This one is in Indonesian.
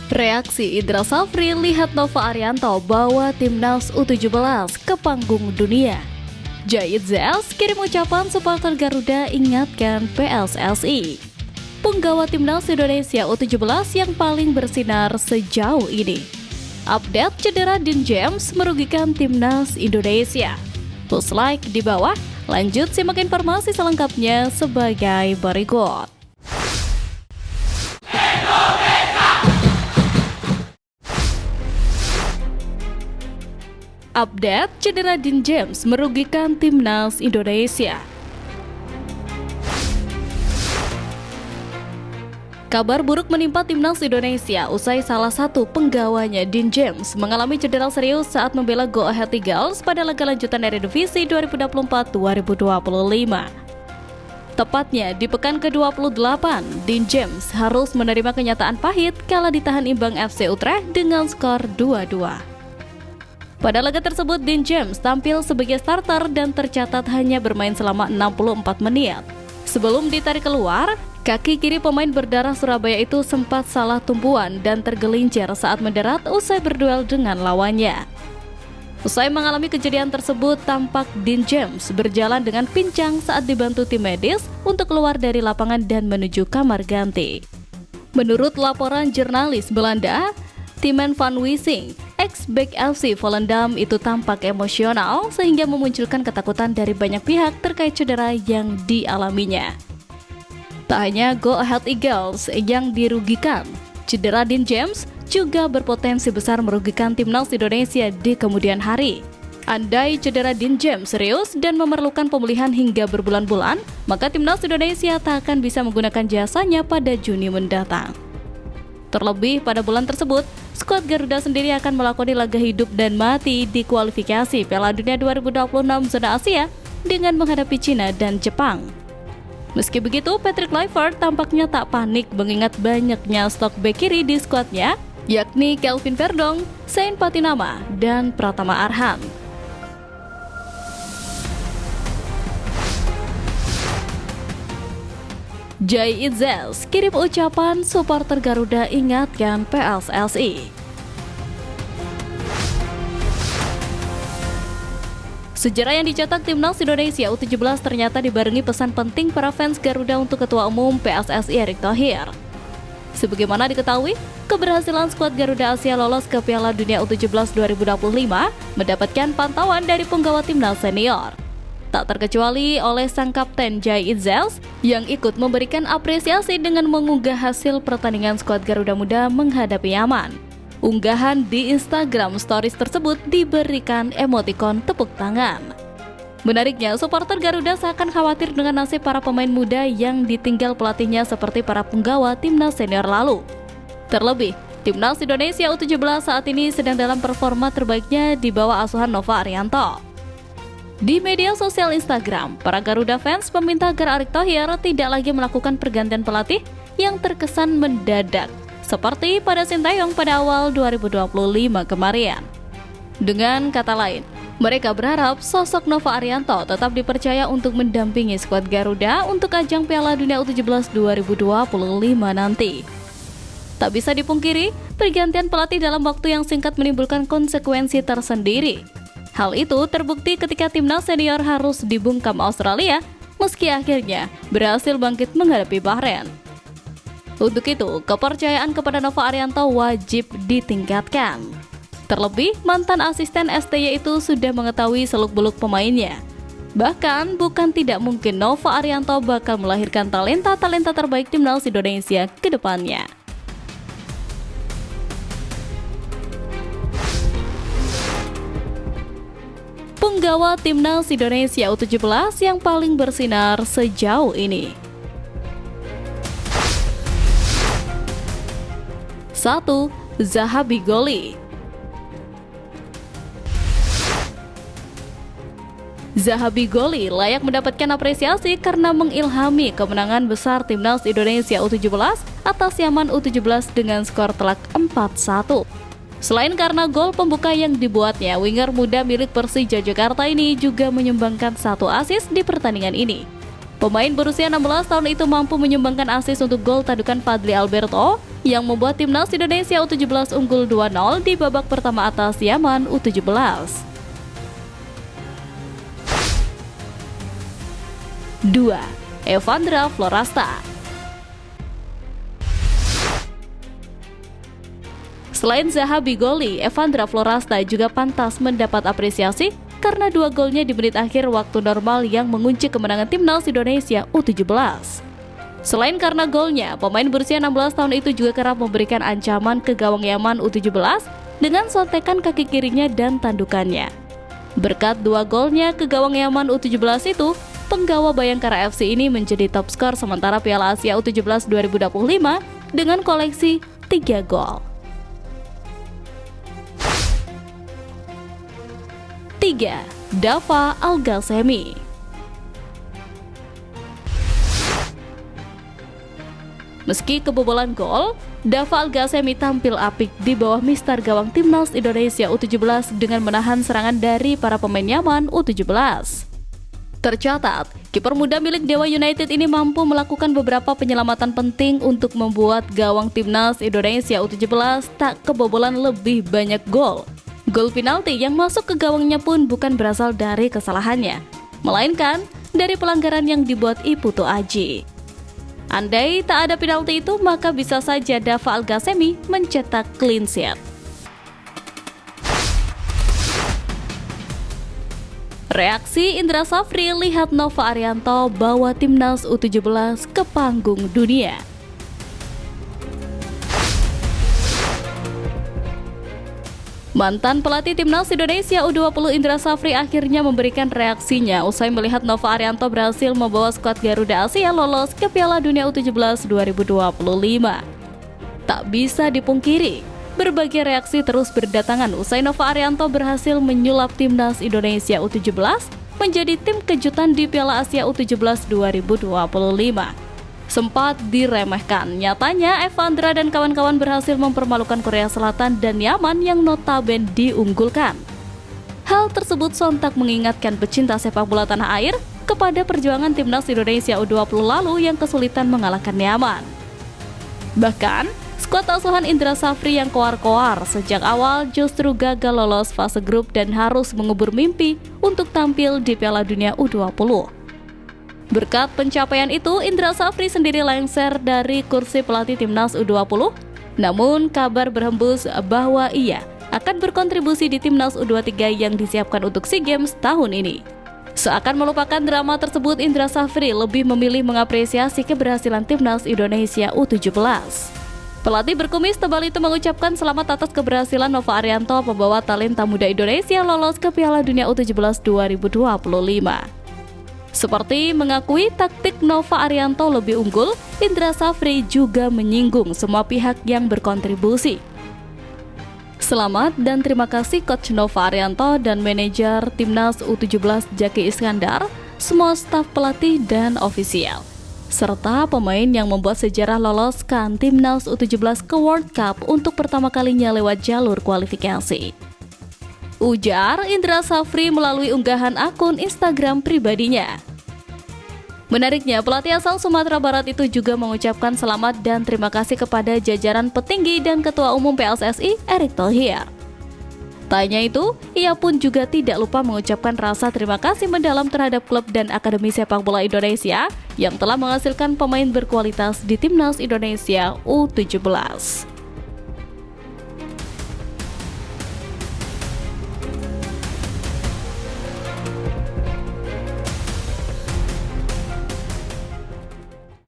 Reaksi Indra Safri lihat Nova Arianto bawa timnas U17 ke panggung dunia. Jait Zels kirim ucapan supporter Garuda ingatkan PSSI. Penggawa timnas Indonesia U17 yang paling bersinar sejauh ini. Update cedera Dean James merugikan timnas Indonesia. Plus like di bawah, lanjut simak informasi selengkapnya sebagai berikut. Update cedera Dean James merugikan timnas Indonesia. Kabar buruk menimpa timnas Indonesia usai salah satu penggawanya Dean James mengalami cedera serius saat membela Go Ahead Eagles pada laga lanjutan Eredivisie 2024-2025. Tepatnya di pekan ke-28, Dean James harus menerima kenyataan pahit kala ditahan imbang FC Utrecht dengan skor 2-2. Pada laga tersebut, Dean James tampil sebagai starter dan tercatat hanya bermain selama 64 menit. Sebelum ditarik keluar, kaki kiri pemain berdarah Surabaya itu sempat salah tumpuan dan tergelincir saat mendarat usai berduel dengan lawannya. Usai mengalami kejadian tersebut, tampak Dean James berjalan dengan pincang saat dibantu tim medis untuk keluar dari lapangan dan menuju kamar ganti. Menurut laporan jurnalis Belanda, Timen van Wissing, ex-back FC Volendam itu tampak emosional sehingga memunculkan ketakutan dari banyak pihak terkait cedera yang dialaminya. Tak hanya Go Ahead Eagles yang dirugikan, cedera Dean James juga berpotensi besar merugikan timnas Indonesia di kemudian hari. Andai cedera Dean James serius dan memerlukan pemulihan hingga berbulan-bulan, maka timnas Indonesia tak akan bisa menggunakan jasanya pada Juni mendatang. Terlebih pada bulan tersebut, skuad Garuda sendiri akan melakoni laga hidup dan mati di kualifikasi Piala Dunia 2026 zona Asia dengan menghadapi Cina dan Jepang. Meski begitu, Patrick Kluivert tampaknya tak panik mengingat banyaknya stok bek kiri di skuadnya, yakni Kelvin Verdong, Sain Patinama, dan Pratama Arhan. Jait Zels kirim ucapan supporter Garuda ingatkan PSSI. Sejarah yang dicetak timnas Indonesia U17 ternyata dibarengi pesan penting para fans Garuda untuk Ketua Umum PSSI Erick Thohir. Sebagaimana diketahui, keberhasilan skuad Garuda Asia lolos ke Piala Dunia U17 2025 mendapatkan pantauan dari penggawa timnas senior. Tak terkecuali oleh sang kapten Jait Zels yang ikut memberikan apresiasi dengan mengunggah hasil pertandingan skuad Garuda Muda menghadapi Yaman. Unggahan di Instagram Stories tersebut diberikan emotikon tepuk tangan. Menariknya, supporter Garuda seakan khawatir dengan nasib para pemain muda yang ditinggal pelatihnya seperti para penggawa timnas senior lalu. Terlebih, timnas Indonesia U17 saat ini sedang dalam performa terbaiknya di bawah asuhan Nova Arianto. Di media sosial Instagram, para Garuda fans meminta agar Erick Thohir tidak lagi melakukan pergantian pelatih yang terkesan mendadak, seperti pada Sintayong pada awal 2025 kemarin. Dengan kata lain, mereka berharap sosok Nova Arianto tetap dipercaya untuk mendampingi skuad Garuda untuk ajang Piala Dunia U17 2025 nanti. Tak bisa dipungkiri, pergantian pelatih dalam waktu yang singkat menimbulkan konsekuensi tersendiri. Hal itu terbukti ketika timnas senior harus dibungkam Australia, meski akhirnya berhasil bangkit menghadapi Bahrain. Untuk itu, kepercayaan kepada Nova Arianto wajib ditingkatkan. Terlebih, mantan asisten STY itu sudah mengetahui seluk-beluk pemainnya. Bahkan, bukan tidak mungkin Nova Arianto bakal melahirkan talenta-talenta terbaik timnas Indonesia ke depannya. Penggawa timnas Indonesia U17 yang paling bersinar sejauh ini. 1. Zahabi Goli. Zahabi Goli layak mendapatkan apresiasi karena mengilhami kemenangan besar timnas Indonesia U17 atas Yaman U17 dengan skor telak 4-1. Selain karena gol pembuka yang dibuatnya, winger muda milik Persija Jakarta ini juga menyumbangkan 1 assist di pertandingan ini. Pemain berusia 16 tahun itu mampu menyumbangkan assist untuk gol tadukan Fadli Alberto yang membuat timnas Indonesia U17 unggul 2-0 di babak pertama atas Yaman U17. 2. Evandra Florasta. Selain Zaha Bigoli, Evandra Florasta juga pantas mendapat apresiasi karena 2 golnya di menit akhir waktu normal yang mengunci kemenangan timnas Indonesia U17. Selain karena golnya, pemain berusia 16 tahun itu juga kerap memberikan ancaman ke gawang Yaman U17 dengan sontekan kaki kirinya dan tandukannya. Berkat 2 golnya ke gawang Yaman U17 itu, penggawa Bayangkara FC ini menjadi top skor sementara Piala Asia U17 2025 dengan koleksi 3 gol. 3. Dava Al-Ghassemi. Meski kebobolan gol, Dava Al-Ghassemi tampil apik di bawah mister gawang timnas Indonesia U17 dengan menahan serangan dari para pemain Yaman U17. Tercatat, kiper muda milik Dewa United ini mampu melakukan beberapa penyelamatan penting untuk membuat gawang timnas Indonesia U17 tak kebobolan lebih banyak gol. Gol penalti yang masuk ke gawangnya pun bukan berasal dari kesalahannya, melainkan dari pelanggaran yang dibuat Iputu Aji. Andai tak ada penalti itu, maka bisa saja Dava Al-Ghassemi mencetak clean sheet. Reaksi Indra Safri lihat Nova Arianto bawa timnas U17 ke panggung dunia. Mantan pelatih timnas Indonesia U20 Indra Safri akhirnya memberikan reaksinya usai melihat Nova Arianto berhasil membawa skuad Garuda Asia lolos ke Piala Dunia U17 2025. Tak bisa dipungkiri, berbagai reaksi terus berdatangan usai Nova Arianto berhasil menyulap timnas Indonesia U17 menjadi tim kejutan di Piala Asia U17 2025. Sempat diremehkan, nyatanya Evandra dan kawan-kawan berhasil mempermalukan Korea Selatan dan Yaman yang notabene diunggulkan. Hal tersebut sontak mengingatkan pecinta sepak bola tanah air kepada perjuangan timnas Indonesia U20 lalu yang kesulitan mengalahkan Yaman. Bahkan, skuad asuhan Indra Safri yang koar-koar sejak awal justru gagal lolos fase grup dan harus mengubur mimpi untuk tampil di Piala Dunia U20. Berkat pencapaian itu, Indra Safri sendiri lengser dari kursi pelatih timnas U20. Namun, kabar berhembus bahwa ia akan berkontribusi di timnas U23 yang disiapkan untuk SEA Games tahun ini. Seakan melupakan drama tersebut, Indra Safri lebih memilih mengapresiasi keberhasilan timnas Indonesia U17. Pelatih berkumis tebal itu mengucapkan selamat atas keberhasilan Nova Arianto membawa talenta muda Indonesia lolos ke Piala Dunia U17 2025. Seperti mengakui taktik Nova Arianto lebih unggul, Indra Safri juga menyinggung semua pihak yang berkontribusi. Selamat dan terima kasih Coach Nova Arianto dan manajer timnas U17 Jaki Iskandar, semua staf pelatih dan ofisial, serta pemain yang membuat sejarah loloskan timnas U17 ke World Cup untuk pertama kalinya lewat jalur kualifikasi. Ujar Indra Safri melalui unggahan akun Instagram pribadinya. Menariknya, pelatih asal Sumatera Barat itu juga mengucapkan selamat dan terima kasih kepada jajaran petinggi dan Ketua Umum PSSI, Erick Thohir. Tanya itu, ia pun juga tidak lupa mengucapkan rasa terima kasih mendalam terhadap klub dan Akademi Sepak Bola Indonesia yang telah menghasilkan pemain berkualitas di Timnas Indonesia U17.